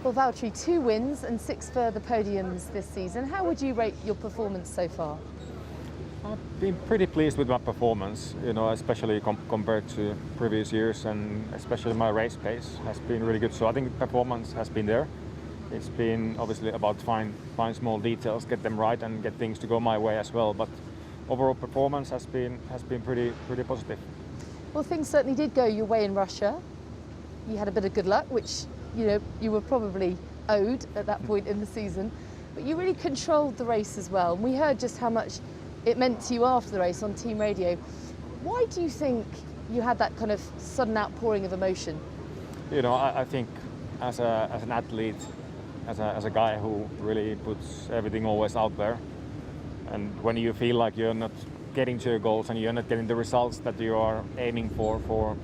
Well, Valtteri, 2 wins and 6 further podiums this season. How would you rate your performance so far? I've been pretty pleased with my performance, especially compared to previous years, and especially my race pace has been really good. So I think performance has been there. It's been obviously about find small details, get them right, and get things to go my way as well. But overall performance has been pretty positive. Well, things certainly did go your way in Russia. You had a bit of good luck, which you were probably owed at that point in the season, but you really controlled the race as well. And we heard just how much it meant to you after the race on team radio. Why do you think you had that kind of sudden outpouring of emotion? I think as an athlete, as a guy who really puts everything always out there, and when you feel like you're not getting to your goals and you're not getting the results that you are aiming for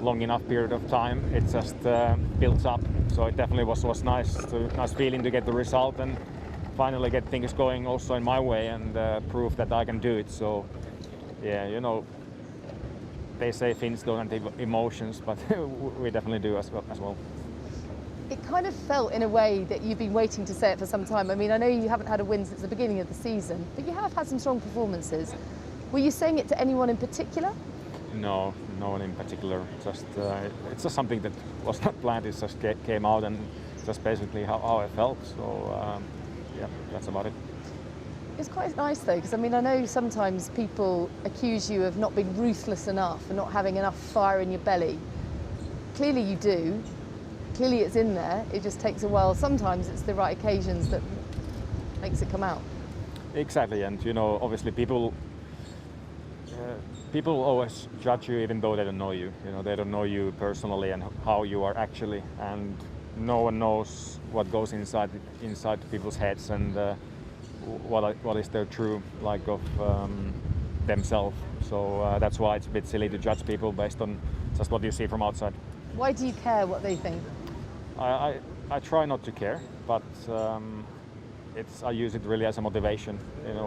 long enough period of time, it just builds up. So it definitely was nice feeling to get the result and finally get things going also in my way and prove that I can do it. So yeah, they say Finns don't have emotions, but we definitely do as well. It kind of felt in a way that you've been waiting to say it for some time. I mean, I know you haven't had a win since the beginning of the season, but you have had some strong performances. Were you saying it to anyone in particular? No one in particular. Just it's just something that was not planned. It just came out and just basically how I felt. So yeah, that's about it. It's quite nice though, because I mean, I know sometimes people accuse you of not being ruthless enough and not having enough fire in your belly. Clearly you do. Clearly it's in there. It just takes a while. Sometimes it's the right occasions that makes it come out. Exactly, and obviously people always judge you even though they don't know you. They don't know you personally and how you are actually, and no one knows what goes inside people's heads and what is their true like of themselves. So that's why it's a bit silly to judge people based on just what you see from outside. Why do you care what they think? I try not to care, but I use it really as a motivation.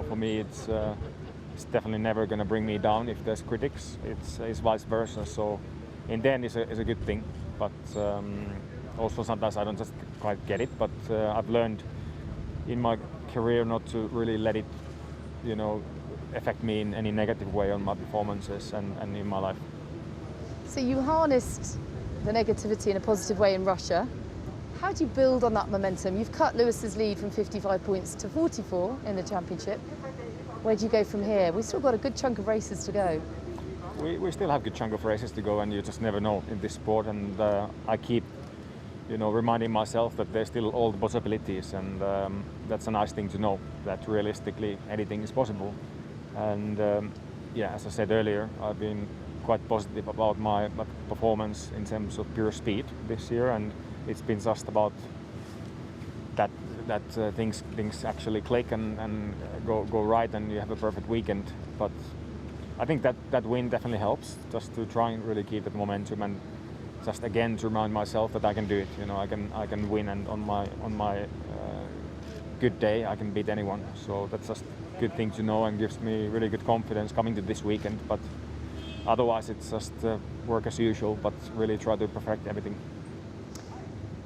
For me, it's definitely never going to bring me down if there's critics. It's vice versa. So in the end, it's a good thing. But also sometimes I don't just quite get it. But I've learned in my career not to really let it, affect me in any negative way on my performances and in my life. So you harnessed the negativity in a positive way in Russia. How do you build on that momentum? You've cut Lewis's lead from 55 points to 44 in the championship. Where do you go from here? We've still got a good chunk of races to go. We still have a good chunk of races to go, and you just never know in this sport. And I keep, reminding myself that there's still all the possibilities, and that's a nice thing to know, that realistically anything is possible. And yeah, as I said earlier, I've been quite positive about my performance in terms of pure speed this year, and it's been just about that things actually click and go right, and you have a perfect weekend. But I think that win definitely helps, just to try and really keep that momentum and just again to remind myself that I can do it. I can win, and on my good day I can beat anyone. So that's just a good thing to know and gives me really good confidence coming to this weekend. But otherwise it's just work as usual, but really try to perfect everything.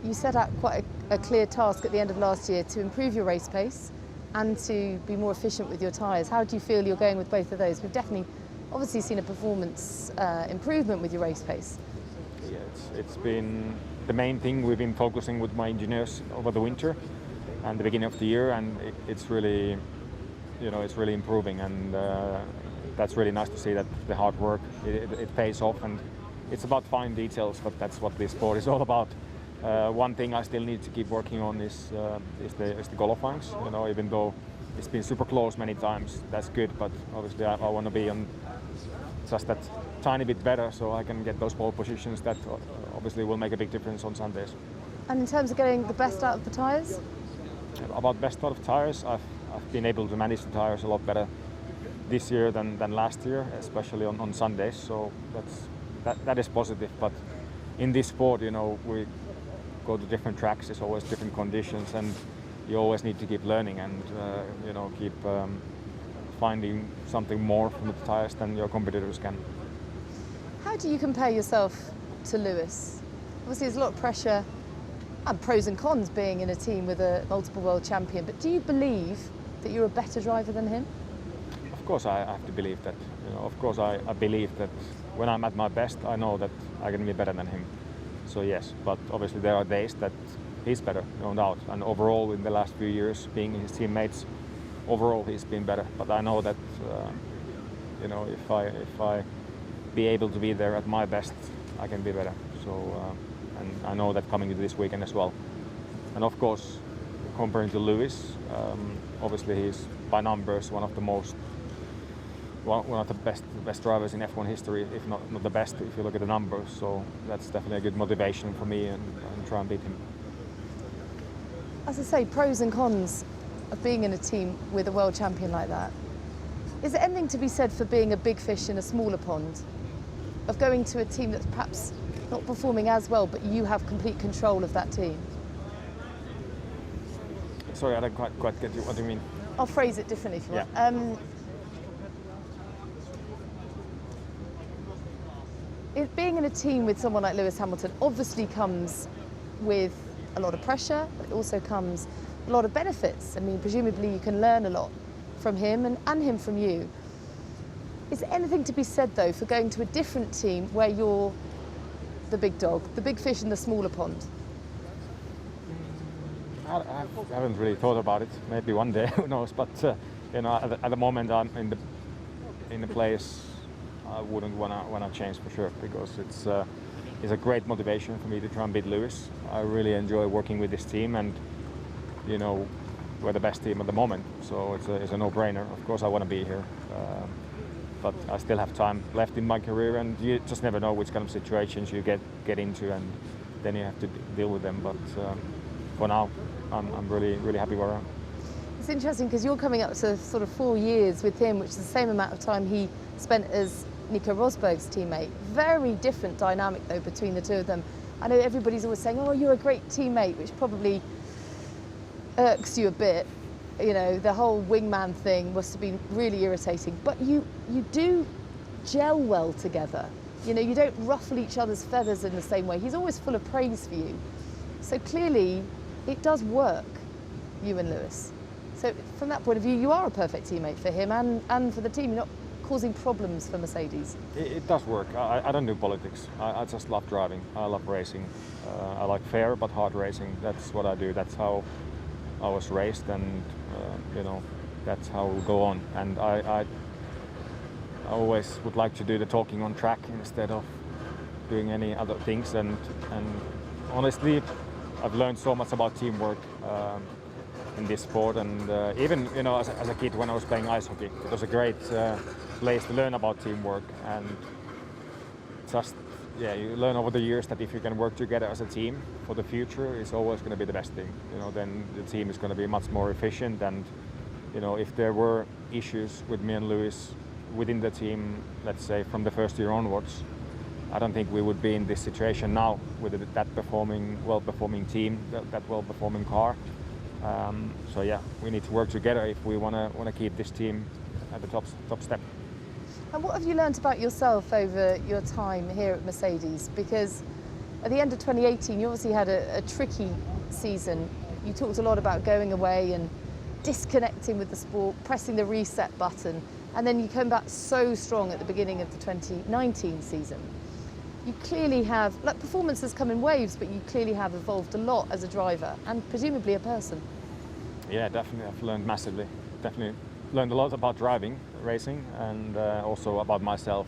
You set out quite a clear task at the end of last year to improve your race pace and to be more efficient with your tyres. How do you feel you're going with both of those? We've definitely obviously seen a performance improvement with your race pace. Yeah, it's been the main thing we've been focusing with my engineers over the winter and the beginning of the year, and it's really, it's really improving, and that's really nice to see that the hard work it pays off, and it's about fine details, but that's what this sport is all about. One thing I still need to keep working on is the qualifyings. Even though it's been super close many times, that's good. But obviously, I want to be on just that tiny bit better, so I can get those pole positions. That obviously will make a big difference on Sundays. And in terms of getting the best out of the tyres? About best out of tyres, I've been able to manage the tyres a lot better this year than last year, especially on Sundays. So that is positive. But in this sport, we go to different tracks, there's always different conditions, and you always need to keep learning and keep finding something more from the tires than your competitors can. How do you compare yourself to Lewis? Obviously there's a lot of pressure. and pros and cons being in a team with a multiple world champion. But do you believe that you're a better driver than him? Of course, I have to believe that. Of course, I believe that when I'm at my best, I know that I can be better than him. So yes, but obviously there are days that he's better, no doubt. And overall, in the last few years, being his teammates, overall he's been better. But I know that if I be able to be there at my best, I can be better. So and I know that coming into this weekend as well. And of course, comparing to Lewis, obviously he's by numbers one of the best drivers in F1 history, if not the best, if you look at the numbers. So that's definitely a good motivation for me and try and beat him. As I say, pros and cons of being in a team with a world champion like that. Is there anything to be said for being a big fish in a smaller pond? Of going to a team that's perhaps not performing as well, but you have complete control of that team? Sorry, I don't quite get you. What do you mean? I'll phrase it differently if you want. Being in a team with someone like Lewis Hamilton obviously comes with a lot of pressure, but it also comes a lot of benefits. I mean, presumably you can learn a lot from him and him from you. Is there anything to be said, though, for going to a different team where you're the big dog, the big fish in the smaller pond? I haven't really thought about it. Maybe one day, who knows? But at the moment, I'm in the place I wouldn't want to change for sure, because it's a great motivation for me to try and beat Lewis. I really enjoy working with this team, and we're the best team at the moment, so it's a no-brainer. Of course, I want to be here, but I still have time left in my career, and you just never know which kind of situations you get into, and then you have to deal with them. But for now, I'm really happy where I am. It's interesting because you're coming up to sort of 4 years with him, which is the same amount of time he spent as Nico Rosberg's teammate. Very different dynamic though between the two of them. I know everybody's always saying, "Oh, you're a great teammate," which probably irks you a bit. The whole wingman thing must have been really irritating. But you do gel well together. You don't ruffle each other's feathers in the same way. He's always full of praise for you. So clearly, it does work, you and Lewis. So from that point of view, you are a perfect teammate for him and for the team. You're not causing problems for Mercedes. It does work. I don't do politics. I just love driving. I love racing. I like fair but hard racing. That's what I do. That's how I was raised, and that's how we'll go on. And I always would like to do the talking on track instead of doing any other things. And honestly, I've learned so much about teamwork in this sport, and even as a kid when I was playing ice hockey, it was a great place to learn about teamwork. And just you learn over the years that if you can work together as a team for the future, it's always going to be the best thing. Then the team is going to be much more efficient. And if there were issues with me and Lewis within the team, let's say from the first year onwards, I don't think we would be in this situation now with that well-performing team, that well-performing car. So we need to work together if we want to keep this team at the top step. And what have you learnt about yourself over your time here at Mercedes? Because at the end of 2018, you obviously had a tricky season. You talked a lot about going away and disconnecting with the sport, pressing the reset button, and then you came back so strong at the beginning of the 2019 season. You clearly have, performance has come in waves, but you clearly have evolved a lot as a driver and presumably a person. Yeah, definitely. I've learned massively. Definitely learned a lot about driving, racing, and also about myself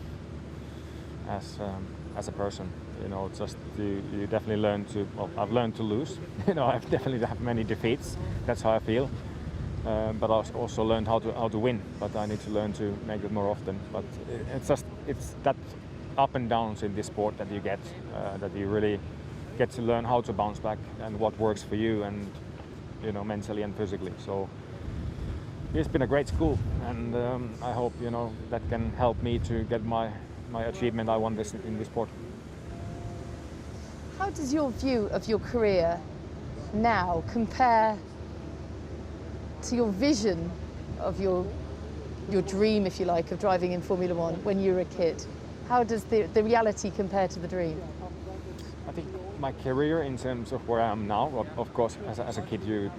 as a person. Just you definitely learn to. Well, I've learned to lose. I've definitely have many defeats. That's how I feel. But I've also learned how to win. But I need to learn to make it more often. But it's that up and downs in this sport that you get, that you really get to learn how to bounce back and what works for you, and mentally and physically. So it's been a great school, and I hope that can help me to get my achievement I want in this sport. How does your view of your career now compare to your vision of your dream, if you like, of driving in Formula One when you were a kid? How does the reality compare to the dream? I think my career in terms of where I am now, of course, as a kid you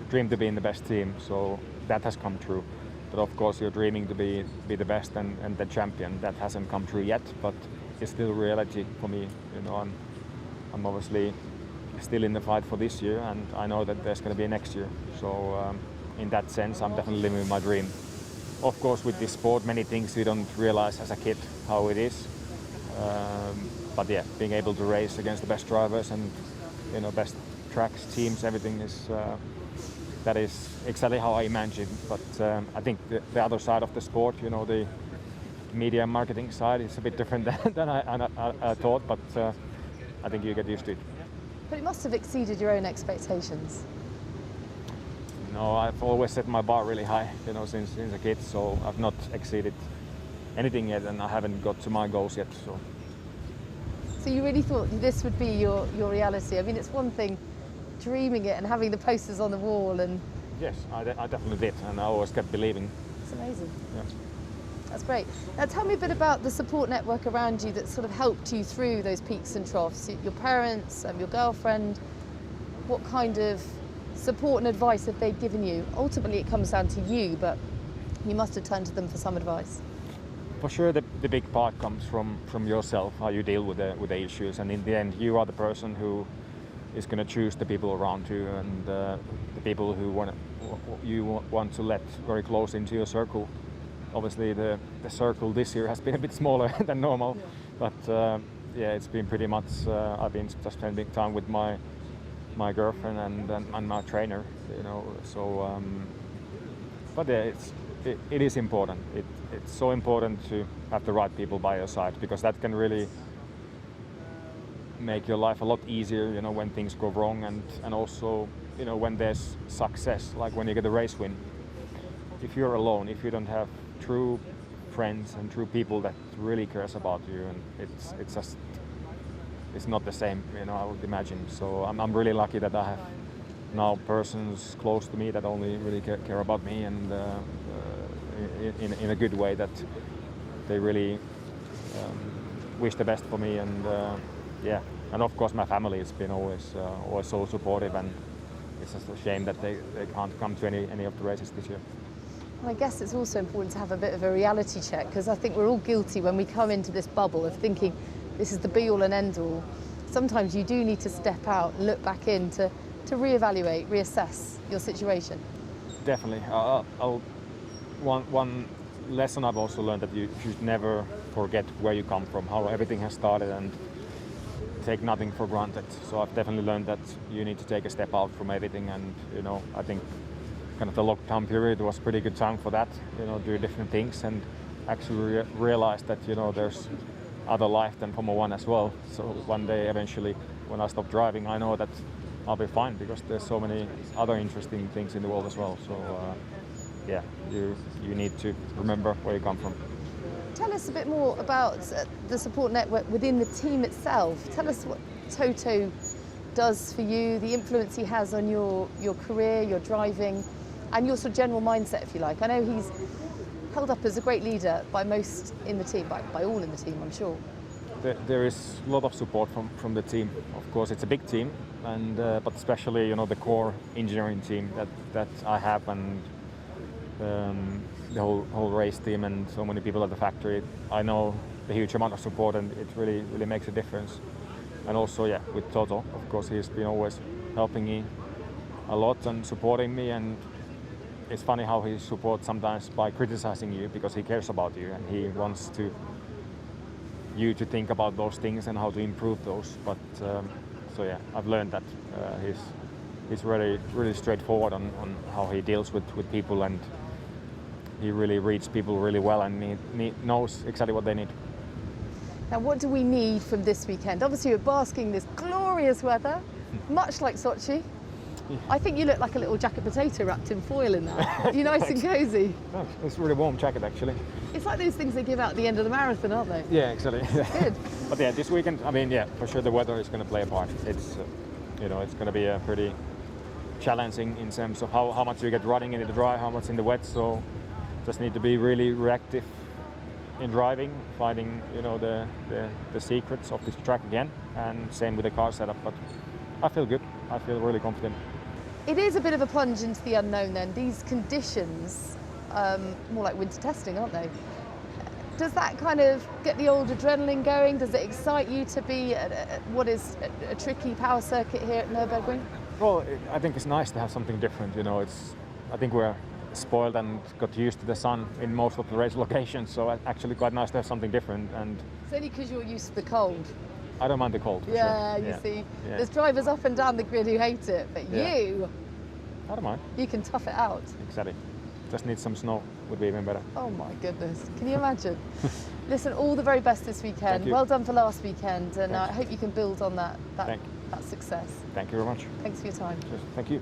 dream to be in the best team, so that has come true. But of course you're dreaming to be the best and the champion. That hasn't come true yet, but it's still reality for me. You know, I'm obviously still in the fight for this year, and I know that there's going to be a next year. So in that sense, I'm definitely living my dream. Of course, with this sport, many things you don't realize as a kid how it is. But yeah, being able to race against the best drivers and best tracks, teams, everything is that is exactly how I imagine. But I think the other side of the sport, the media and marketing side, is a bit different than I thought. But I think you get used to it. But it must have exceeded your own expectations. No, I've always set my bar really high, since a kid. So I've not exceeded anything yet, and I haven't got to my goals yet. So you really thought this would be your reality? I mean, it's one thing dreaming it and having the posters on the wall and... Yes, I definitely did, and I always kept believing. It's amazing. Yeah. That's great. Now tell me a bit about the support network around you that sort of helped you through those peaks and troughs. Your parents, your girlfriend, what kind of support and advice have they given you? Ultimately it comes down to you, but you must have turned to them for some advice. For sure, the big part comes from yourself, how you deal with the issues, and in the end, you are the person who is going to choose the people around you and the people who you want to let very close into your circle. Obviously, the circle this year has been a bit smaller than normal, but yeah, it's been pretty much. I've been just spending time with my girlfriend and my trainer, So, but yeah, it is important. It's so important to have the right people by your side, because that can really make your life a lot easier, when things go wrong, and also, when there's success, like when you get a race win. If you're alone, if you don't have true friends and true people that really cares about you, and it's not the same, I would imagine. So I'm really lucky that I have now persons close to me that only really care about me, and in a good way, that they really wish the best for me, and yeah, and of course my family has been always so supportive, and it's just a shame that they can't come to any of the races this year. Well, I guess it's also important to have a bit of a reality check, because I think we're all guilty when we come into this bubble of thinking this is the be-all and end-all. Sometimes you do need to step out and look back in to reevaluate, reassess your situation. Definitely. One lesson I've also learned, that you should never forget where you come from, how everything has started, and take nothing for granted. So I've definitely learned that you need to take a step out from everything, and I think kind of the lockdown period was a pretty good time for that, do different things, and actually realize that there's other life than Formula 1 as well. So one day eventually, when I stop driving, I know that I'll be fine, because there's so many other interesting things in the world as well. So yeah, you need to remember where you come from. Tell us a bit more about the support network within the team itself. Tell us what Toto does for you, the influence he has on your career, your driving, and your sort of general mindset, if you like. I know he's held up as a great leader by most in the team, by all in the team, I'm sure. There is a lot of support from the team. Of course, it's a big team, and but especially the core engineering team that I have, and the whole race team, and so many people at the factory. I know the huge amount of support, and it really makes a difference. And also, yeah, with Toto, of course, he's been always helping me a lot and supporting me. And it's funny how he supports sometimes by criticizing you, because he cares about you and he wants you to think about those things and how to improve those. But so yeah, I've learned that he's really straightforward on how he deals with people, and he really reads people really well, and he knows exactly what they need. Now, what do we need from this weekend? Obviously, you're basking in this glorious weather, much like Sochi. Yeah. I think you look like a little jacket potato wrapped in foil in that. You're nice and cosy. No, it's a really warm jacket, actually. It's like those things they give out at the end of the marathon, aren't they? Yeah, exactly. Good. But yeah, this weekend, I mean, yeah, for sure the weather is going to play a part. It's, it's going to be a pretty challenging in terms of how much you get running in the dry, how much in the wet. So just need to be really reactive in driving, finding the secrets of this track again, and same with the car setup. But I feel good. I feel really confident. It is a bit of a plunge into the unknown then. These conditions, more like winter testing, aren't they? Does that kind of get the old adrenaline going? Does it excite you to be at what is a tricky power circuit here at Nurburgring? Well, I think it's nice to have something different. I think we're spoiled and got used to the sun in most of the race locations, so it's actually quite nice to have something different. And it's only because you're used to the cold. I don't mind the cold. For sure. You see, there's drivers up and down the grid who hate it, but you, I don't mind. You can tough it out. Exactly. Just need some snow, would be even better. Oh my goodness, can you imagine? Listen, all the very best this weekend. Well done for last weekend, and I hope you can build on that success. Thank you very much. Thanks for your time. Cheers. Thank you.